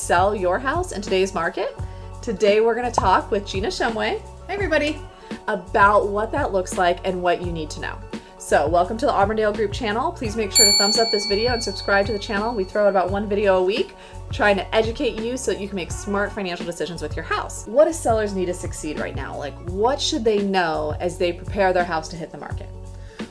sell your house in today's market? Today we're going to talk with Gina Shumway. Hey everybody. About what that looks like and what you need to know. So welcome to the Auburndale Group channel. Please make sure to thumbs up this video and subscribe to the channel. We throw out about one video a week trying to educate you so that you can make smart financial decisions with your house. What do sellers need to succeed right now? Like, what should they know as they prepare their house to hit the market?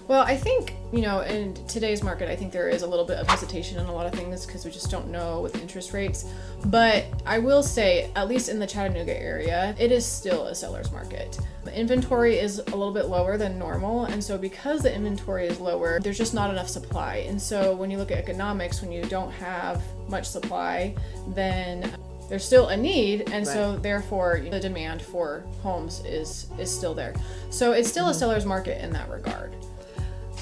Well, I think, in today's market, I think there is a little bit of hesitation in a lot of things because we just don't know with interest rates. But I will say, at least in the Chattanooga area, it is still a seller's market. The inventory is a little bit lower than normal. And so because the inventory is lower, there's just not enough supply. And so when you look at economics, when you don't have much supply, then there's still a need, and so therefore the demand for homes is still there. So it's still a seller's market in that regard.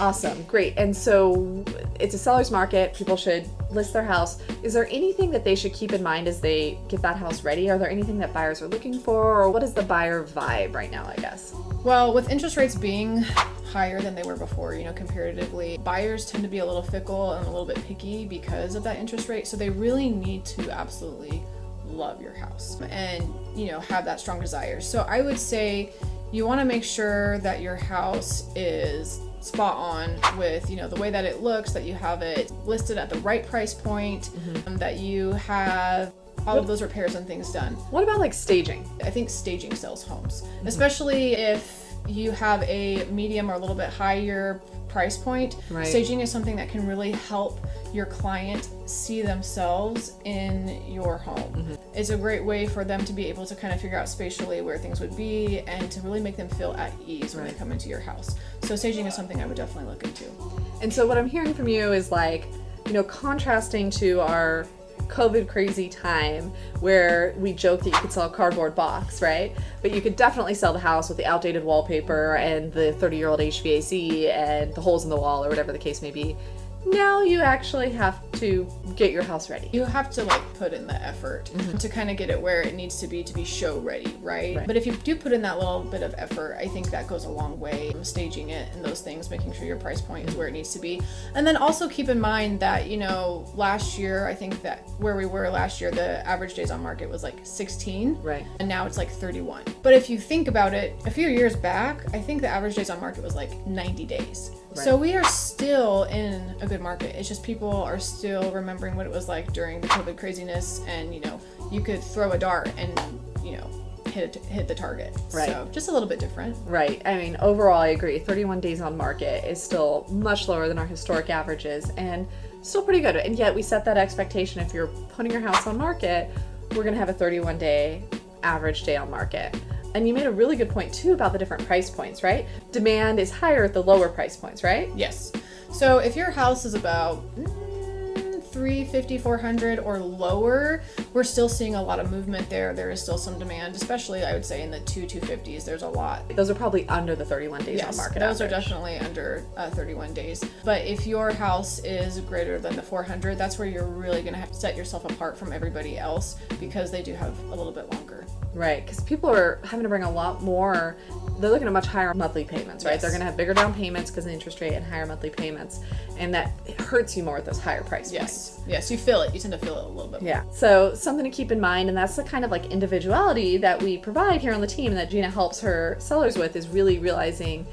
Awesome, great. And so it's a seller's market. People should list their house. Is there anything that they should keep in mind as they get that house ready? Are there anything that buyers are looking for, or what is the buyer vibe right now, I guess? Well, with interest rates being higher than they were before, comparatively, buyers tend to be a little fickle and a little bit picky because of that interest rate. So they really need to absolutely love your house and, have that strong desire. So I would say you want to make sure that your house is spot on with, the way that it looks, that you have it listed at the right price point, that you have all of those repairs and things done. What about like staging? I think staging sells homes, especially if you have a medium or a little bit higher price point. Right. Staging is something that can really help your client see themselves in your home. It's a great way for them to be able to kind of figure out spatially where things would be and to really make them feel at ease when they come into your house. So staging is something I would definitely look into. And so what I'm hearing from you is like, contrasting to our COVID crazy time where we joke that you could sell a cardboard box, right? But you could definitely sell the house with the outdated wallpaper and the 30-year-old HVAC and the holes in the wall or whatever the case may be. Now you actually have to get your house ready. You have to put in the effort to kind of get it where it needs to be show ready, right? But if you do put in that little bit of effort, I think that goes a long way. Staging it and those things, making sure your price point is where it needs to be. And then also keep in mind that, last year, I think that where we were last year, the average days on market was 16. Right. And now it's 31. But if you think about it, a few years back, I think the average days on market was 90 days. Right. So we are still in a good market. It's just people are still remembering what it was like during the COVID craziness, and you could throw a dart and hit the target. Right. So just a little bit different. Right. I mean, overall, I agree. 31 days on market is still much lower than our historic averages and still pretty good. And yet we set that expectation. If you're putting your house on market, we're going to have a 31-day average day on market. And you made a really good point too about the different price points, right? Demand is higher at the lower price points, right? Yes. So if your house is about $350, $400 or lower, we're still seeing a lot of movement there. There is still some demand, especially I would say in the $250s. There's a lot. Those are probably under the 31 days on market. Those average. are definitely under 31 days. But if your house is greater than the 400, that's where you're really going to have to set yourself apart from everybody else because they do have a little bit longer. Right, because people are having to bring a lot more. They're looking at much higher monthly payments, right? Yes. They're going to have bigger down payments because of the interest rate and higher monthly payments, and that hurts you more at those higher price points. Yes, you feel it. You tend to feel it a little bit more. Yeah, so something to keep in mind, and that's the kind of individuality that we provide here on the team and that Gina helps her sellers with, is really realizing,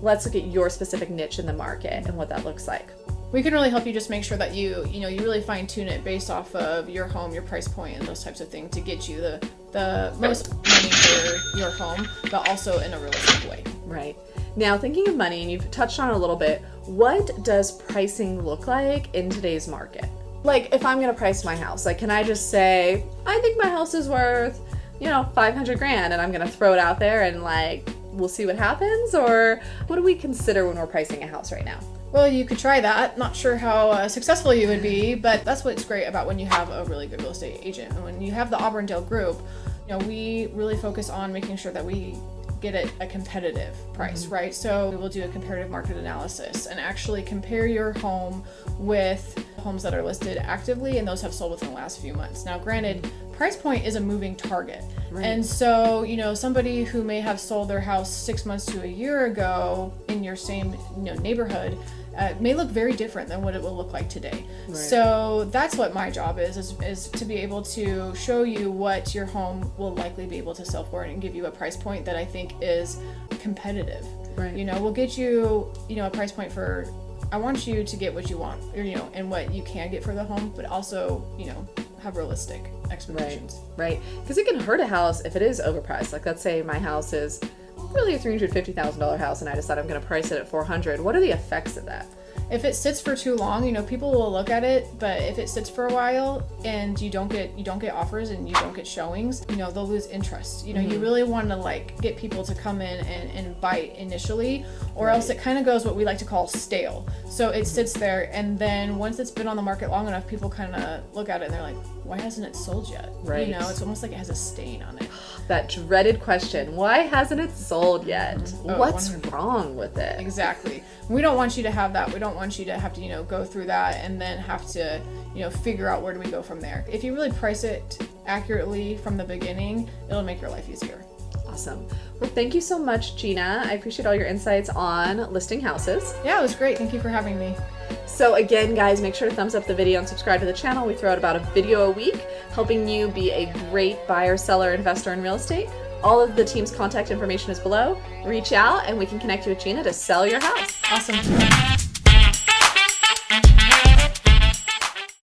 let's look at your specific niche in the market and what that looks like. We can really help you just make sure that you really fine tune it based off of your home, your price point, and those types of things to get you the most money for your home, but also in a realistic way. Right. Now, thinking of money, and you've touched on it a little bit, what does pricing look like in today's market? If I'm going to price my house, can I just say, I think my house is worth, $500,000, and I'm going to throw it out there and we'll see what happens? Or what do we consider when we're pricing a house right now? Well, you could try that. Not sure how successful you would be, but that's what's great about when you have a really good real estate agent. And when you have the Auburndale Group, we really focus on making sure that we get it a competitive price, right? So we will do a comparative market analysis and actually compare your home with homes that are listed actively, and those have sold within the last few months. Now, granted, price point is a moving target. Right. And so, somebody who may have sold their house 6 months to a year ago in your same neighborhood may look very different than what it will look like today. Right. So that's what my job is to be able to show you what your home will likely be able to sell for and give you a price point that I think is competitive. Right. We'll get you, a price point for, I want you to get what you want, or, and what you can get for the home, but also, have realistic expectations. Right. Because it can hurt a house if it is overpriced. Like, let's say my house is really a $350,000 house and I decide I'm going to price it at $400,000. What are the effects of that? If it sits for too long, people will look at it, but if it sits for a while and you don't get offers and you don't get showings, they'll lose interest. You really want to get people to come in and bite initially, or else it kind of goes what we like to call stale. So it sits there, and then once it's been on the market long enough, people kind of look at it and they're like, why hasn't it sold yet? Right. It's almost like it has a stain on it. That dreaded question, why hasn't it sold yet? What's 100%. Wrong with it? Exactly. We don't want you to have that. We don't want you to have to, go through that and then have to, figure out where do we go from there. If you really price it accurately from the beginning, it'll make your life easier. Awesome. Well, thank you so much, Gina. I appreciate all your insights on listing houses. Yeah, it was great. Thank you for having me. So again, guys, make sure to thumbs up the video and subscribe to the channel. We throw out about a video a week, helping you be a great buyer, seller, investor in real estate. All of the team's contact information is below. Reach out and we can connect you with Gina to sell your house. Awesome.